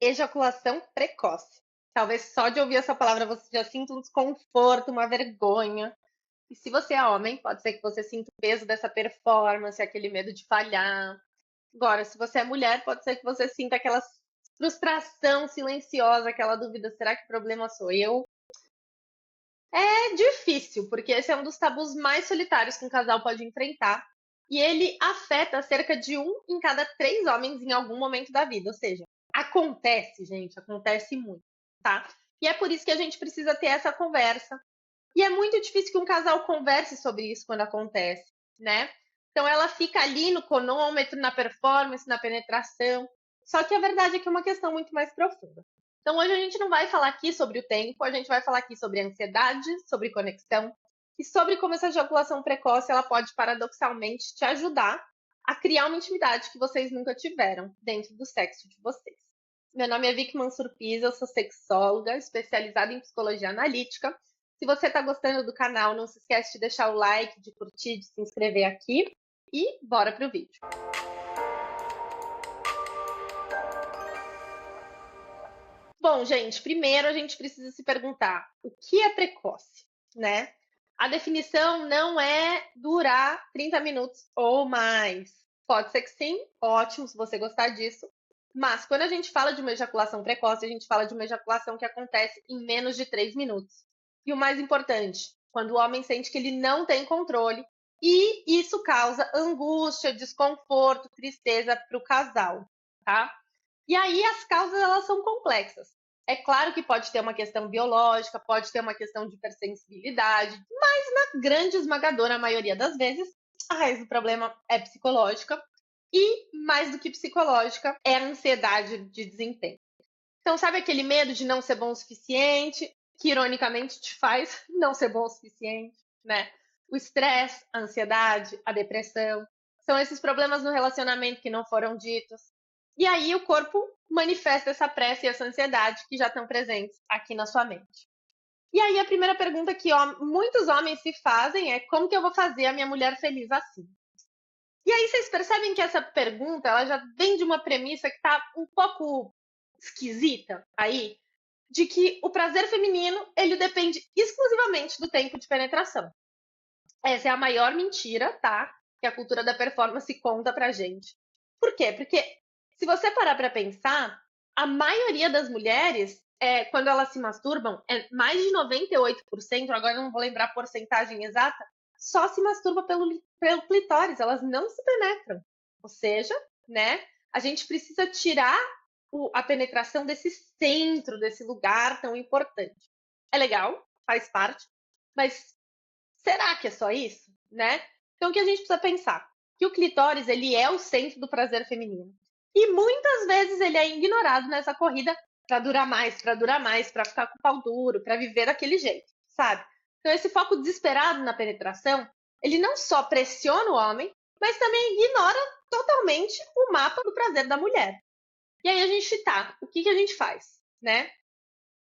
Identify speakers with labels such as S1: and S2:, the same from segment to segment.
S1: Ejaculação precoce. Talvez só de ouvir essa palavra você já sinta um desconforto, uma vergonha. E se você é homem, pode ser que você sinta o peso dessa performance, aquele medo de falhar. Agora, se você é mulher, pode ser que você sinta aquela frustração silenciosa, aquela dúvida: será que o problema sou eu? É difícil, porque esse é um dos tabus mais solitários que um casal pode enfrentar. E ele afeta cerca de um em cada três homens em algum momento da vida. Ou seja, acontece, gente, acontece muito, tá? E é por isso que a gente precisa ter essa conversa. E é muito difícil que um casal converse sobre isso quando acontece, né? Então ela fica ali no cronômetro, na performance, na penetração. Só que a verdade é que é uma questão muito mais profunda. Então hoje a gente não vai falar aqui sobre o tempo, a gente vai falar aqui sobre ansiedade, sobre conexão e sobre como essa ejaculação precoce ela pode paradoxalmente te ajudar a criar uma intimidade que vocês nunca tiveram dentro do sexo de vocês. Meu nome é Vicky Mansur Pisa, eu sou sexóloga, especializada em psicologia analítica. Se você está gostando do canal, não se esquece de deixar o like, de curtir, de se inscrever aqui. E bora pro vídeo. Bom, gente, primeiro a gente precisa se perguntar o que é precoce, né? A definição não é durar 30 minutos ou mais. Pode ser que sim, ótimo se você gostar disso. Mas quando a gente fala de uma ejaculação precoce, a gente fala de uma ejaculação que acontece em menos de 3 minutos. E o mais importante, quando o homem sente que ele não tem controle e isso causa angústia, desconforto, tristeza para o casal, tá? E aí as causas elas são complexas. É claro que pode ter uma questão biológica, pode ter uma questão de hipersensibilidade, mas na grande esmagadora maioria das vezes, a raiz do problema é psicológica e, mais do que psicológica, é a ansiedade de desempenho. Então, sabe aquele medo de não ser bom o suficiente, que ironicamente te faz não ser bom o suficiente, né? O estresse, a ansiedade, a depressão, são esses problemas no relacionamento que não foram ditos. E aí o corpo manifesta essa pressa e essa ansiedade que já estão presentes aqui na sua mente. E aí a primeira pergunta que muitos homens se fazem é: como que eu vou fazer a minha mulher feliz assim? E aí vocês percebem que essa pergunta ela já vem de uma premissa que está um pouco esquisita aí, de que o prazer feminino ele depende exclusivamente do tempo de penetração. Essa é a maior mentira, tá? Que a cultura da performance conta pra gente. Por quê? Porque se você parar pra pensar, a maioria das mulheres, quando elas se masturbam, mais de 98%, agora eu não vou lembrar a porcentagem exata, só se masturba pelo clitóris, elas não se penetram. Ou seja, né, a gente precisa tirar a penetração desse centro, desse lugar tão importante. É legal, faz parte, mas será que é só isso, né? Então, o que a gente precisa pensar? Que o clitóris, ele é o centro do prazer feminino. E muitas vezes ele é ignorado nessa corrida para durar mais, para ficar com o pau duro, para viver daquele jeito, sabe? Então, esse foco desesperado na penetração, ele não só pressiona o homem, mas também ignora totalmente o mapa do prazer da mulher. E aí a gente tá, o que, que a gente faz, né?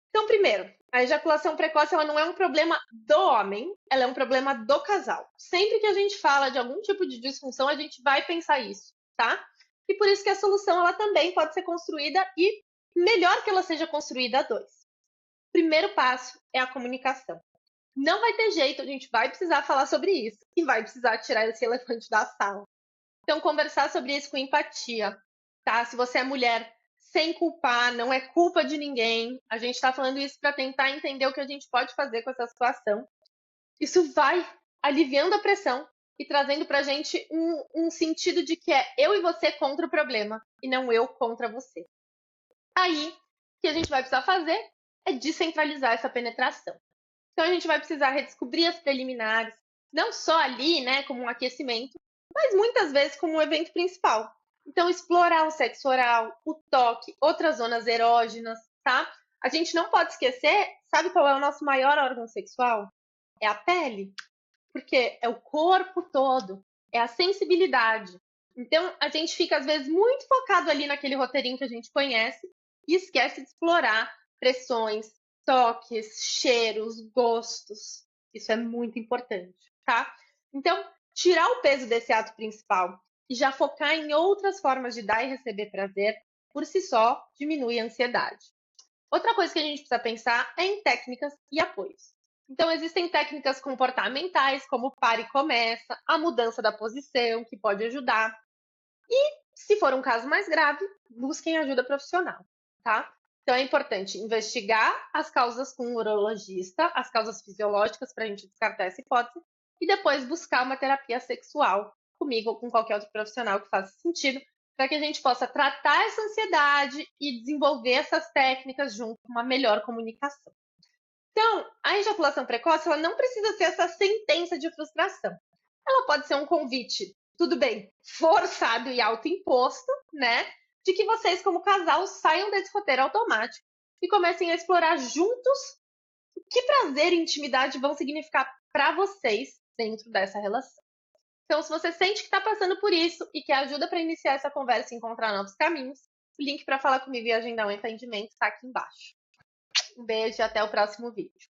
S1: Então, primeiro, a ejaculação precoce ela não é um problema do homem, ela é um problema do casal. Sempre que a gente fala de algum tipo de disfunção, a gente vai pensar isso, tá? E por isso que a solução ela também pode ser construída e melhor que ela seja construída a dois. Primeiro passo é a comunicação. Não vai ter jeito, a gente vai precisar falar sobre isso e vai precisar tirar esse elefante da sala. Então, conversar sobre isso com empatia, tá? Se você é mulher, sem culpar, não é culpa de ninguém. A gente está falando isso para tentar entender o que a gente pode fazer com essa situação. Isso vai aliviando a pressão e trazendo para a gente um sentido de que é eu e você contra o problema e não eu contra você. Aí, o que a gente vai precisar fazer é descentralizar essa penetração. Então, a gente vai precisar redescobrir as preliminares, não só ali, né, como um aquecimento, mas muitas vezes como um evento principal. Então, explorar o sexo oral, o toque, outras zonas erógenas, tá? A gente não pode esquecer, sabe qual é o nosso maior órgão sexual? É a pele, porque é o corpo todo, é a sensibilidade. Então, a gente fica, às vezes, muito focado ali naquele roteirinho que a gente conhece e esquece de explorar pressões, toques, cheiros, gostos. Isso é muito importante, tá? Então, tirar o peso desse ato principal e já focar em outras formas de dar e receber prazer por si só, diminui a ansiedade. Outra coisa que a gente precisa pensar é em técnicas e apoios. Então, existem técnicas comportamentais, como para e começa, a mudança da posição, que pode ajudar. E, se for um caso mais grave, busquem ajuda profissional, tá? Então, é importante investigar as causas com o urologista, as causas fisiológicas, para a gente descartar essa hipótese, e depois buscar uma terapia sexual comigo ou com qualquer outro profissional que faça sentido, para que a gente possa tratar essa ansiedade e desenvolver essas técnicas junto com uma melhor comunicação. Então, a ejaculação precoce ela não precisa ser essa sentença de frustração. Ela pode ser um convite, tudo bem, forçado e autoimposto, né? De que vocês, como casal, saiam desse roteiro automático e comecem a explorar juntos o que prazer e intimidade vão significar para vocês dentro dessa relação. Então, se você sente que está passando por isso e quer ajuda para iniciar essa conversa e encontrar novos caminhos, o link para falar comigo e agendar um atendimento está aqui embaixo. Um beijo e até o próximo vídeo.